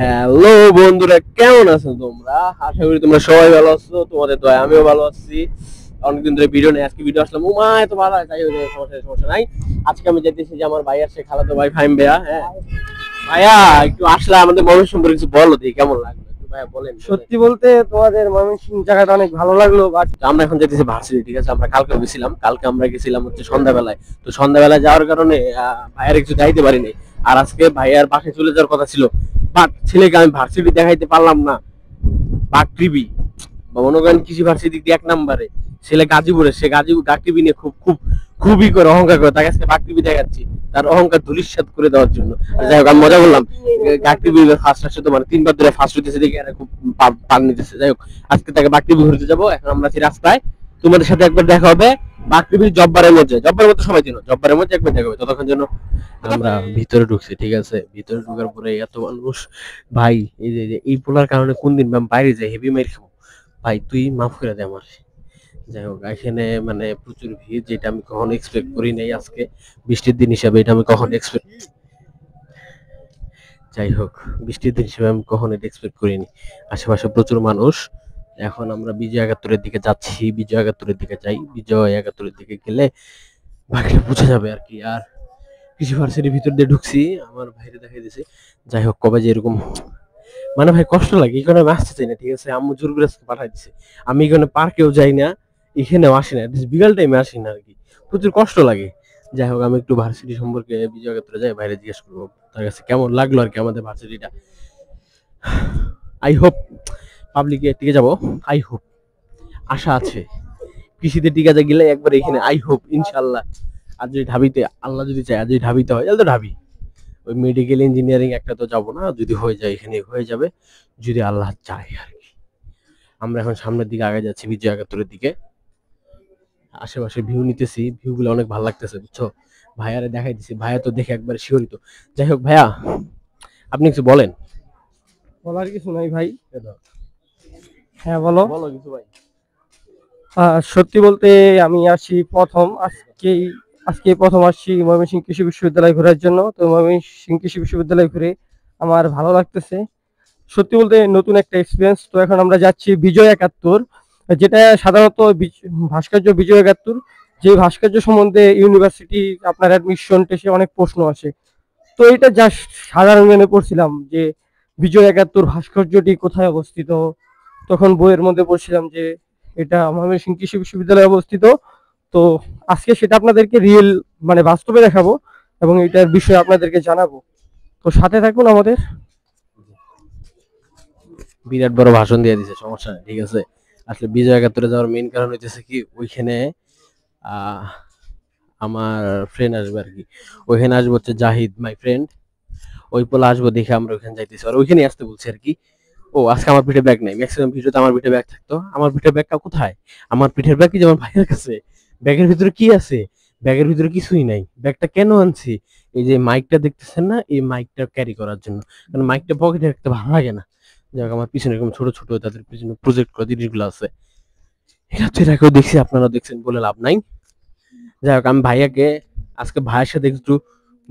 Hello বন্ধুরা, কেমন আছো তোমরা? আশা করি তোমরা সবাই ভালো আছো। তোমাদের দয়া আমিও ভালো আছি। অনেকদিন ধরে ভিডিও নেই, আজকে ভিডিও আসলাম। উমা এত ভালো, তাই সমস্যা নাই। আজকে আমি যেতেছি যে আমার ভাই আসছে, খালাতো ভাই ফাহিম ভাইয়া। হ্যাঁ ভাইয়া, একটু আসলে আমাদের ময়মনসিংহ সম্পর্কে কিছু বলো, দেখি কেমন লাগলো একটু ভাইয়া বলেন। সত্যি বলতে তোমাদের ময়মনসিংহ জায়গাটা অনেক ভালো লাগলো, বাট আমরা এখন যেতেছি ভার্সিটি, ঠিক আছে? আমরা কালকে গেছিলাম, আমরা গেছিলাম হচ্ছে সন্ধ্যাবেলায়। তো সন্ধ্যাবেলায় যাওয়ার কারণে ভাইয়ার কিছু যাইতে পারিনি। আর আজকে ভাইয়ার বাসায় চলে যাওয়ার কথা ছিল, বাট ছেলেকে আমি ভার্সিটি দেখাইতে পারলাম না। বাকৃবি বা মনে করেন কৃষি ভার্সিটি এক নম্বরে, ছেলে গাজীপুরে, সে গাজীপুর ডাকটিভি নিয়ে খুবই করে অহংকার করে। তার কাছে বাকৃবি দেখাচ্ছি তার অহংকার ধূলিসাৎ করে দেওয়ার জন্য। যাই হোক, আমি মজা করলাম। ডাকটিভি ফার্স্ট আসছে, তোমার 3 বার ধরে ফার্স্ট হইতেছে, দেখে এরা খুব পান নিতেছে। যাই হোক, আজকে তাকে বাকৃবি ঘুরতে যাবো। এখন আমরা আছি রাস্তায়, তোমাদের সাথে একবার দেখা হবে বাকৃবির জব্বারের মধ্যে সময় দিন, জব্বারের মধ্যে একবার দেখা হবে। ততক্ষণ জন্য আমরা ভিতরে ঢুকছি, ঠিক আছে? ভিতরে ঢুকার পরে এত মানুষ ভাই, এই যে এই পোলার কারণে কোন দিন বাইরে যাই হেভি মাইর খাবো। ভাই তুই মাফ করে দে আমার। যাই হোক, এখানে মানে প্রচুর ভিড়, যেটা আমি কখনো এক্সপেক্ট করি নাই। আজকে বৃষ্টির দিন হিসাবে এটা আমি কখনো এক্সপেক্ট যাই হোক, বৃষ্টির দিন হিসেবে আমি কখনো এটা এক্সপেক্ট করিনি। আশেপাশে প্রচুর মানুষ। এখন আমরা বিজয় একাত্তরের দিকে যাচ্ছি, বিজয় একাত্তরের দিকে যাই। বিজয় একাত্তরের দিকে গেলে বাকিটা বোঝা যাবে আর কি। আর কৃষি ভার্সিটির ভিতর দিয়ে ঢুকছি, আমার ভাইরে দেখাই দিছে। যাই হোক, কবে যে এরকম মানে ভাই কষ্ট লাগে, এখানে আমি আসতে চাই না, ঠিক আছে? আম্মু জোর করে পাঠাই দিছে। আমি এখানে পার্কেও যাই না, এখানেও আসি না, বিকাল টাইমে আসি না আর কি। প্রচুর কষ্ট লাগে। যাই হোক, আমি একটু ভার্সিটি সম্পর্কে বিজয় ক্ষেত্রে যাই, বাইরে জিজ্ঞেস করবো তার কাছে কেমন লাগলো আর কি আমাদের ভার্সিটিটা। আই হোপ পাবলিকে টিকে যাবো, আই হোপ, আশা আছে। কৃষিতে টিকা যা গেলে একবার এখানে আই হোপ ইনশাল্লাহ। আর যদি ঢাবিতে, আল্লাহ যদি চায়, আর যদি ঢাবিতে হয় তাহলে তো ঢাবি। ওই মেডিকেল ইঞ্জিনিয়ারিং একটা তো যাবো না, যদি হয়ে যায় এখানে হয়ে যাবে, যদি আল্লাহ চায় আর কি। আমরা এখন সামনের দিকে আগে যাচ্ছি, বিজয় একাত্তরের দিকে। আশেপাশে ভিউ নিতেছি, ভিউ গুলো অনেক ভালো লাগতেছে, বুঝছো? ভাইয়ারে দেখাই দিছি, ভাইয়া তো দেখে একবার শিহরিত। যাই হোক ভাইয়া, আপনি কিছু বলেন। বলার কিছু নাই ভাই। হ্যাঁ বলো। বলো কিছু ভাই। সত্যি বলতে আমি আসি প্রথম, আজকে প্রথম আসছি ময়মনসিংহ কৃষি বিশ্ববিদ্যালয় ঘোরার জন্য। তো ময়মনসিংহ কৃষি বিশ্ববিদ্যালয় ঘুরে আমার ভালো লাগতেছে। সত্যি বলতে নতুন একটা এক্সপিরিয়েন্স। তো এখন আমরা যাচ্ছি বিজয় একাত্তর, যেটা সাধারণত ভাস্কর্য বিজয় একাত্তর, যে ভাস্কর্য সম্বন্ধে ইউনিভার্সিটি আপনার অ্যাডমিশন টেস্টে অনেক প্রশ্ন আসে। তো এটা জাস্ট সাধারণ জ্ঞানে পড়ছিলাম যে বিজয় একাত্তর ভাস্কর্যটি কোথায় অবস্থিত। তখন বইয়ের মধ্যে পড়ছিলাম যে এটা ময়মনসিংহ কৃষি বিশ্ববিদ্যালয়ে অবস্থিত। তো আজকে সেটা আপনাদেরকে রিয়েল মানে বাস্তবে দেখাবো এবং এটার বিষয়ে আপনাদেরকে জানাবো। তো সাথে থাকুন আমাদের। বিরাট বড় ভাষণ দিয়ে দিছে, সমস্যা নেই, ঠিক আছে? আসলে বিজয় একাত্তরে যাওয়ার মেইন কারণ হইতেছে কি, ওইখানে আহ আমার ফ্রেন্ড আসবে আর কি। ওইখানে আসবো হচ্ছে জাহিদ, মাই ফ্রেন্ড। ওই পোলা আসবো দেখে আমরা ওইখানে যাইতেছি, আর ওইখানে আসতে বলছি আর কি। ও আজকে আমার পিঠে ব্যাগ নাই, ম্যাক্সিমাম ভিডিওতে আমার পিঠে ব্যাগ থাকতো। আমার পিঠে ব্যাগটা কোথায়? আমার পিঠের ব্যাগ কি যেমন ভাইয়ের কাছে? ব্যাগের ভিতরে কি আছে? ব্যাগের ভিতরে কিছুই নাই। ব্যাগটা কেন আনছি? এই যে মাইকটা দেখতেছেন না, এই মাইকটা ক্যারি করার জন্য। কারণ মাইকটা পকেটে রাখতে ভালো লাগে না। যাক, আমার পিছনে এরকম ছোট ছোট তাদের পিছনে প্রজেক্ট করা জিনিসগুলো আছে, এটা তো এর আগেও দেখছি, আপনারা দেখছেন বলে লাভ নাই। যাই হোক, আমি ভাইয়াকে আজকে ভাইয়ের সাথে একটু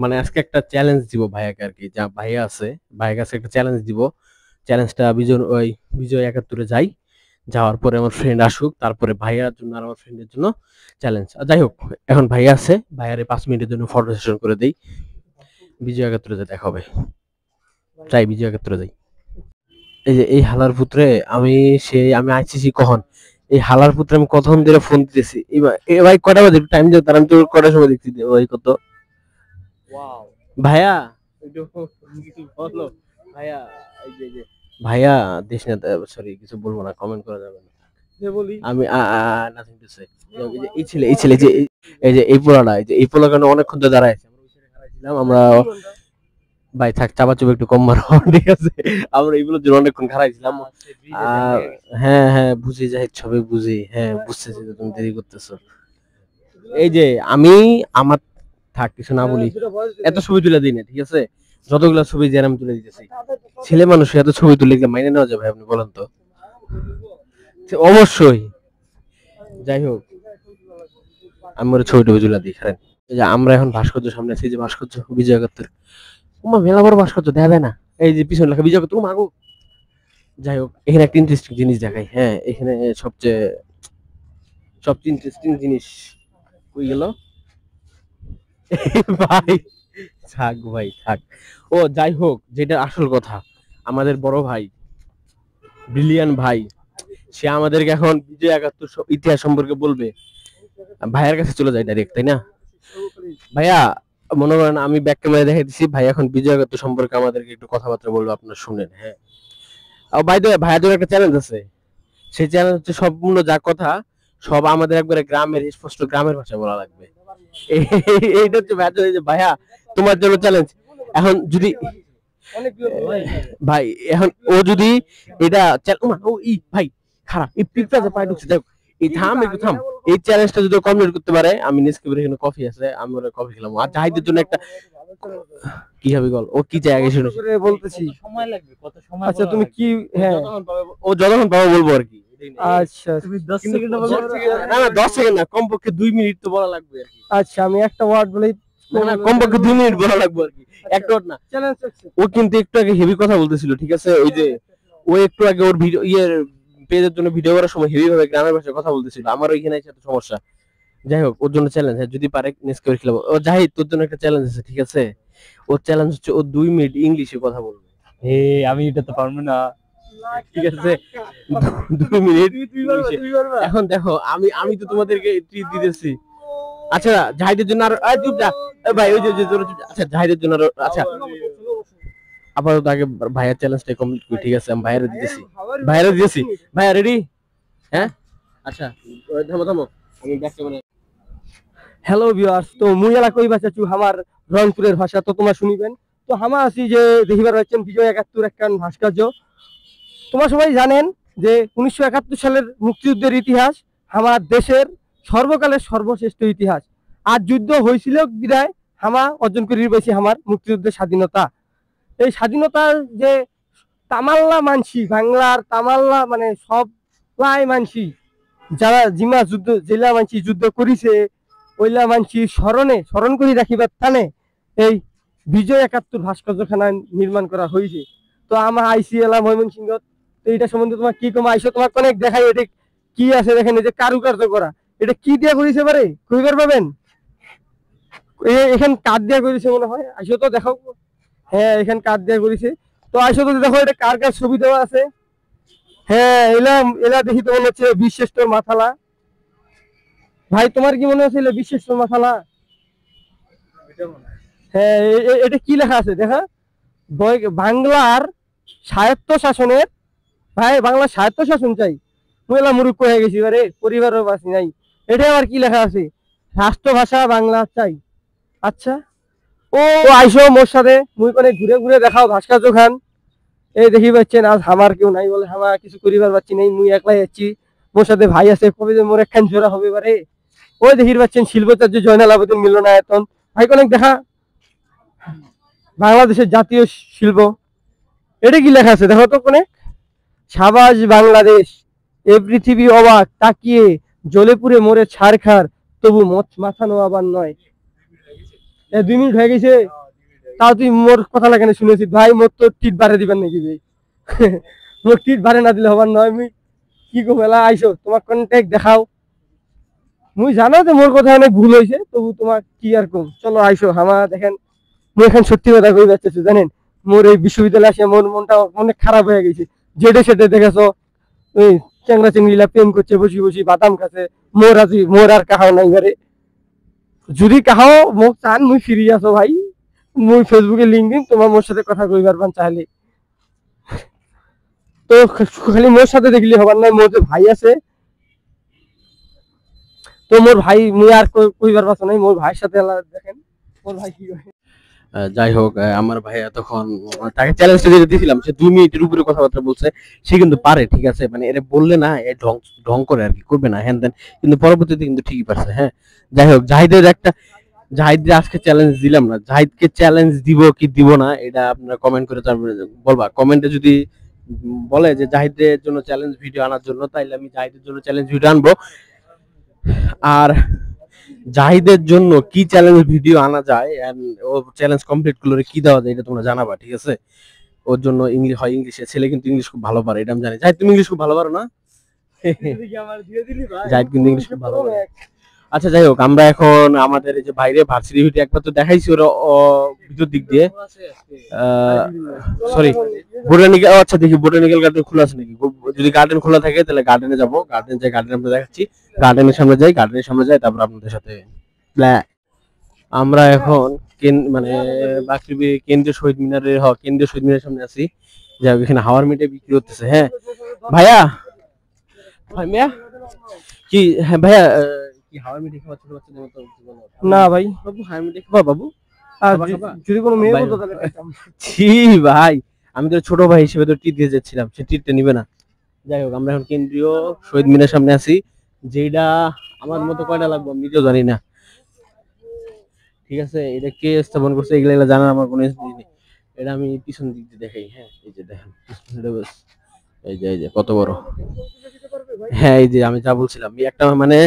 মানে আজকে একটা চ্যালেঞ্জ দিব ভাইয়াকে আর কি। যা ভাইয়া আছে, ভাইয়ের কাছে একটা চ্যালেঞ্জ দিব। চ্যালেঞ্জটা বিজয় একাত্তরে যাই, যাওয়ার পরে আমার ফ্রেন্ড আসুক, তারপরে ভাইয়ার জন্য আর আমার ফ্রেন্ডের জন্য চ্যালেঞ্জ। যাই হোক, এখন ভাইয়া আছে, ভাইয়ারে 5 মিনিটের জন্য ফটো সেশন করে দেই। বিজয় একাত্তরে দেখা হবে, যাই বিজয় একাত্তরে যাই। এই যে এই হালার পুত্রে, আমি আইসিসি কখন, এই হালার পুত্রে আমি কখন ধরে ফোন দিতেছি। এ ভাই কটা বাজে টাইম দিও, তার আমি তো কটার সময় দেখছি ভাই কত। ভাইয়া একটু কিছু বলো ভাইয়া। এই যে ভাইয়া দেশ না, সরি কিছু বলবো না, কমেন্ট করা যাবে না। আমি নাথিং টু সে। এই ছেলে যে এই যে এই পোলাটা, এই পোলার কারণে অনেকক্ষণ ধরে দাঁড়ায় আছে। আমরা ভাই থাক, চাপাচুপি একটু কম মারো, ঠিক আছে? আমরা এইগুলোর জন্য অনেকক্ষণ খারাইছিলাম। আর হ্যাঁ হ্যাঁ বুঝি, যাই ছবি বুঝি, হ্যাঁ বুঝতেছি যে তুমি দেরি করতেছো। এই যে আমি আমার থাক কিছু না বলি, এত ছবি তুলে দিই না, ঠিক আছে? যতগুলো ছবি যে আমি তুলে দিতেছি, ছেলে মানুষ এত ছবি তুলে মাইনে নেওয়া যাবে? আপনি বলেন তো। অবশ্যই। যাই হোক, আমি ওর ছবি টবি তুলে দিই, খারেন। এই যে আমরা এখন ভাস্কর্য সামনে আছি, যে ভাস্কর্য বিজয় একাত্তর। মেলা বড় ভাস্কর্য দেখা যায় না? এই যে পিছনে লেখা বিজয় একাত্তর মাগো। যাই হোক, এখানে একটা ইন্টারেস্টিং জিনিস দেখাই। হ্যাঁ, এখানে সবচেয়ে ইন্টারেস্টিং জিনিস কই গেল ভাই? থাক ভাই থাক। ও যাই হোক, যেটা আসল কথা, আমাদের বড় ভাই ব্রিলিয়ান ভাই, সে আমাদেরকে এখন বিজয় একাত্তর ইতিহাস সম্পর্কে বলবে। ভাইয়ের কাছে চলে যায় ডাইরেক্ট, তাই না ভাইয়া? মনে করেন আমি ব্যাক ক্যামেরা দেখে দিচ্ছি, ভাই এখন বিজয় একাত্তর সম্পর্কে আমাদেরকে একটু কথাবার্তা বলবো, আপনারা শুনেন। হ্যাঁ, বাই দ্য ওয়ে, ভাইয়ার জন্য একটা চ্যালেঞ্জ আছে। সেই চ্যালেঞ্জ হচ্ছে সম্পূর্ণ যা কথা সব আমাদের একবারে গ্রামের, স্পষ্ট গ্রামের ভাষায় বলা লাগবে। এইটা হচ্ছে ভাইয়ার জন্য। এই যে ভাইয়া, তোমার জন্য চ্যালেঞ্জ। এখন যদি ভাই, এখন ও যদি এটা ও ভাই খারাপ, এই পিকটা যে পায় ঢুকছে, যাই হোক, এই থাম একটু থাম। এই চ্যালেঞ্জটা যদি কমপ্লিট করতে পারে, আমি নেসক্যাফের এখানে কফি আছে, আমি ওরা কফি খেলাম। আর জাহিদের জন্য একটা কি হবে বল, ও কি চাই আগে শুনে বলতেছি সময় লাগবে, কত সময়? আচ্ছা তুমি কি, হ্যাঁ ও যতক্ষণ পাবো বলবো আর কি। আচ্ছা তুমি 10 সেকেন্ড না না, 10 সেকেন্ড না, কমপক্ষে 2 মিনিট তো বলা লাগবে আর কি। আচ্ছা আমি একটা ওয়ার্ড বলেই না না, কমপক্ষে 2 মিনিট বলা লাগবে আর কি, একটা ওয়ার্ড না। চ্যালেঞ্জ ও কিন্তু একটু আগে হেভি কথা বলতেছিল, ঠিক আছে? ওই যে ও একটু আগে ওর ভিডিও পেজের জন্য ভিডিও করার সময় হেভি ভাবে গ্রামের ভাষায় কথা বলতেছিল, আমার ওইখানে এসে এত সমস্যা। যাই হোক, ওর জন্য চ্যালেঞ্জ, যদি পারে নেসক্যাফে খেলাবো। ও জাহিদ, তোর জন্য একটা চ্যালেঞ্জ আছে, ঠিক আছে? ওর চ্যালেঞ্জ হচ্ছে ও 2 মিনিট ইংলিশে কথা বলবে। আমি এটা তো পারবো না। ঠিক আছে, 2 মিনিট। এখন দেখো, আমি তো তোমাদেরকে ট্রিট দিতেছি। আচ্ছা, জাহিদের জন্য আরো চুপ যা ভাই, ওই যে আচ্ছা জাহিদের জন্য আরো, আচ্ছা আপাতত আগে ভাইয়ের চ্যালেঞ্জটা কমপ্লিট করি, ঠিক আছে? আমি ভাইয়ের দিতেছি। ভাইয়া রেডি? হ্যাঁ, আচ্ছা থামো থামো, আমি ব্যাক ক্যামেরা। হ্যালো ভিউয়ার্স, তো মুই এলা কই বাঁচাছু আমার রংপুরের ভাষা তো তোমার শুনিবেন। তো হামা আছি যে দেখিবার পাচ্ছেন বিজয় একাত্তর একখান ভাস্কর্য। তোমরা সবাই জানেন যে 1971 সালের মুক্তিযুদ্ধের ইতিহাস আমার দেশের সর্বকালের সর্বশ্রেষ্ঠ ইতিহাস। আর যুদ্ধ হয়েছিল বিদায় হামা অর্জন করি পাইছি আমার মুক্তিযুদ্ধের স্বাধীনতা। এই স্বাধীনতার যে তামাল্লা মানসি, বাংলার তামাল্লা মানে সব লাই মানসি, যারা জিমা যুদ্ধ জেলা মানসি যুদ্ধ করিছে, ওইলা মানসি স্মরণ করে রাখিবার টানে এই বিজয় একাত্তর ভাস্কর্যখানা নির্মাণ করা হয়েছে। তো আমার আইসি এলা ময়মনসিংহ, তো এটা সম্বন্ধে তোমার কি কম আইসো, তোমার অনেক দেখাই এটা কি আছে দেখেন, এই যে কারুকার্য করা, এটা কি দিয়া করেছে পারে কইবার পাবেন? এখান কাঠ দিয়া করেছে মনে হয়, আইসো তো দেখাও। হ্যাঁ, এখান কাঠ দিয়া করেছে। তো আইসো তো দেখো এটা কার কার ছবি দেওয়া আছে। হ্যাঁ, এলা দেখি তো মনে হচ্ছে বিশ্বেশ্বর মাথালা। ভাই তোমার কি মনে হচ্ছে বিশ্বেশ্বর মাথালা? হ্যাঁ, এটা কি লেখা আছে দেখা, বাংলার স্বায়ত্ত শাসনের, ভাই বাংলা স্বায়ত্ত শাসন চাই। মহিলা মুরুক্ষ হয়ে গেছি এবারে, পরিবারও বাসি নাই। এটা আবার কি লেখা আছে, রাষ্ট্রভাষা বাংলা চাই। আচ্ছা, ও আইসো মোর সাথে, মুই কোনে ঘুরে ঘুরে দেখাও ভাস্কর্য খান। এই দেখি পাচ্ছেন আজ আমার কেউ নাই বলে আমার কিছু করিবার পাচ্ছি নাই, মুই একলাই যাচ্ছি। মোর সাথে ভাই আছে, কবে যে মোর একখান জোড়া হবে এবারে। ওই দেখি পাচ্ছেন শিল্পাচার্য জয়নাল আবেদন মিলনায়তন, ভাই কোনে দেখা বাংলাদেশের জাতীয় শিল্প। এটা কি লেখা আছে দেখো তো কোনে, সাবাস বাংলাদেশ, এ পৃথিবী অবাক তাকিয়ে, জ্বলে পুড়ে মরে ছাড়খার, তবু মাথা নোয়াবার নয়। 2 মিনিট হয়ে গেছে, তাও তুই মোর কথা লাগে না শুনেছিস ভাই, মোর তো টিট বাড়ে দিবেন নাকি ভাই? মোর টিট বাড়ে না দিলে হবার নয়। মুই কি কো মেলা আইসো, তোমার কন্ট্যাক্ট দেখাও। মুই জানো যে মোর কথা অনেক ভুল হয়েছে, তবু তোমার কি আর কম, চলো আইসো। আমার দেখেন মুই এখন সত্যি কথা কই যাচ্ছি, জানেন মোর এই বিশ্ববিদ্যালয়ে আসে মোর মনটা অনেক খারাপ হয়ে গেছে। যেটা সেটা দেখেছো ওই চ্যাংরা চেংড়িলা প্রেম করছে বসি বসি বাদাম খাচ্ছে, মোর আর কাহাও নাই ঘরে। যদি কাহাও মোক চান মুই ফিরি আসো ভাই, মুই ফেসবুকে লিঙ্ক দিন, তোমার মোর সাথে কথা কইবার পান চাইলে। তো খালি মোর সাথে দেখলি হবার নয়, মোর যে ভাই আছে, তো মোর ভাই মুই আর কইবার পাচ্ছ নাই, মোর ভাইয়ের সাথে দেখেন মোর ভাই কি করে। যাই হোক, আমার ভাইয়া তখন তাকে চ্যালেঞ্জটা যেটা দিয়েছিলাম, সে 2 মিনিটের উপরে কথাবার্তা বলছে। সে কিন্তু পারে, ঠিক আছে? মানে এর বললে না, এ ঢং করে আর কি, করবে না হ্যান দেন, কিন্তু পরবর্তীতে কিন্তু ঠিকই পারছে। হ্যাঁ, যাই হোক, জাহিদের আজকে চ্যালেঞ্জ দিলাম না, জাহিদকে চ্যালেঞ্জ দিব কি দিব না এটা আপনারা কমেন্ট করে তারপরে বলবা। কমেন্টে যদি বলে যে জাহিদের জন্য চ্যালেঞ্জ ভিডিও আনার জন্য, তাইলে আমি জাহিদের জন্য চ্যালেঞ্জ ভিডিও আনবো। আর জাহিদের জন্য কি চ্যালেঞ্জ ভিডিও আনা যায়, ও চ্যালেঞ্জ কমপ্লিট করলে কি দেওয়া যায়, এটা তোমরা জানাবা, ঠিক আছে? ওর জন্য ইংলিশ হয়, ইংলিশে ছেলে কিন্তু ইংলিশ খুব ভালো পারে, এটা আমি জানি। জাহিদ তুমি ইংলিশ খুব ভালো পারো না? জাহিদ কিন্তু ইংলিশ খুব ভালো পারে। আচ্ছা যাই হোক, আমরা এখন আমাদের এই যে বাইরে ভার্সিটি ভিটি একবার তো দেখাইছি ওরা ভিতর দিক দিয়ে, সরি বোটানিক্যাল, আচ্ছা দেখি বোটানিক্যাল গার্ডেন খোলা আছে নাকি। যদি গার্ডেন খোলা থাকে তাহলে গার্ডেনে যাবো, গার্ডেন যাই, গার্ডেন আমরা দেখাচ্ছি, গার্ডেনের সামনে যাই, গার্ডেনের সামনে যাই, তারপর আপনাদের সাথে আমরা এখন মানে বাকৃবি কেন্দ্রীয় শহীদ মিনারের কেন্দ্রীয় শহীদ মিনারের সামনে আছি। যাই হোক, এখানে হাওয়ার মিঠাই বিক্রি করতেছে। হ্যাঁ ভাইয়া, ভাইয়া কি, হ্যাঁ ভাইয়া কি হাওয়ার মিঠাই খাওয়া ছোট বাচ্চাদের মতো? না ভাই, বাবু হাওয়ার মিঠাই খাবা বাবু? আর খাবা, খাবা? যদি কোনো মেয়ে ভাই, বলতো তাহলে খাইতাম। ছি ভাই, আমি তো ছোট ভাই হিসেবে তো টিট দিয়ে যাচ্ছিলাম, সে টিটটা নিবে না। যাই হোক, আমরা এখন কেন্দ্রীয় শহীদ মিনারের সামনে আছি, যেটা আমার মতো কয়টা লাগবে আমি নিজেও জানি না। ঠিক আছে, এটা কে স্থাপন করছে এগুলা জানার আমার কোনো জিনিস নেই। এটা আমি পিছন দিক দিয়ে দেখাই। হ্যাঁ এই যে দেখেন, এই যে কত বড়। হ্যাঁ এই যে আমি যা বলছিলাম, এই একটা মানে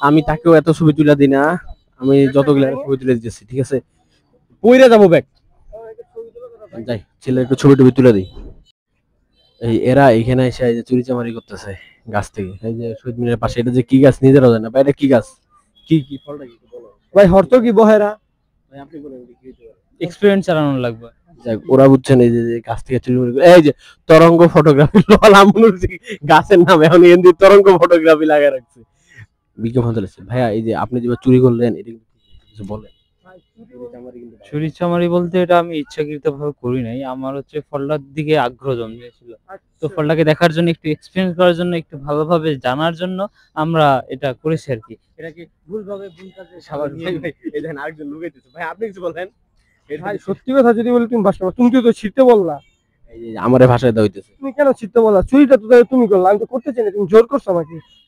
আমি তাকেও এত ছবি তুলে দিই না, আমি যতগুলো ছবি তুলে দিতেছি। ঠিক আছে, কইরা যাবো ব্যাগ, যাই ছেলে একটু ছবি টবি তুলে দিই। এই এরা এখানে এসে এই যে চুরি চামারি করতেছে গাছ থেকে। এই যে শহীদ মিনারের পাশে, এটা যে কি গাছ নিজেরাও জানে না ভাই, এটা কি গাছ, কি কি ফলটা কি বলো ভাই হর্তকি বহেরা, ভাই, আপনি বলেন এটা কি হতে পারে? এক্সপিরিয়েন্স চালানো লাগবে। যাক, ওরা বুঝছেন এই যে যে গাছ থেকে চুরি করে। এই যে তরঙ্গ ফটোগ্রাফি, গাছের নাম এখন এনদি তরঙ্গ ফটোগ্রাফি লাগা রাখছে, বিজ্ঞাপন চলেছে। ভাইয়া এই যে আপনি যে চুরি করলেন, এটা কিন্তু কিছু বলেন। চুরি চামারি বলতে এটা আমি ইচ্ছাকৃত ভাবে করি নাই, আমার হচ্ছে ফলটার দিকে আগ্রহ জন্মেছিল। তো ফলটাকে দেখার জন্য, একটু এক্সপিরিয়েন্স করার জন্য, একটু ভালোভাবে জানার জন্য আমরা এটা করেছি আর কি। এটাকে ভুলভাবে ভুল কাজে স্বাভাবিক। ভাই ভাই এই দেখেন আরেকজন লুকাইতেছে। ভাই আপনি কিছু বলেন। ভাই সত্যি কথা যদি বলি তুমি বাসা, তুমি তো ছিটতে বললা, এই যে আমারে ভাষায় দেওয়া হইতেছে। তুমি কেন ছিটতে বললা? চুরিটা তো তাহলে তুমি করলা, আমি তো করতে চাই না, তুমি জোর করছো আমাকে।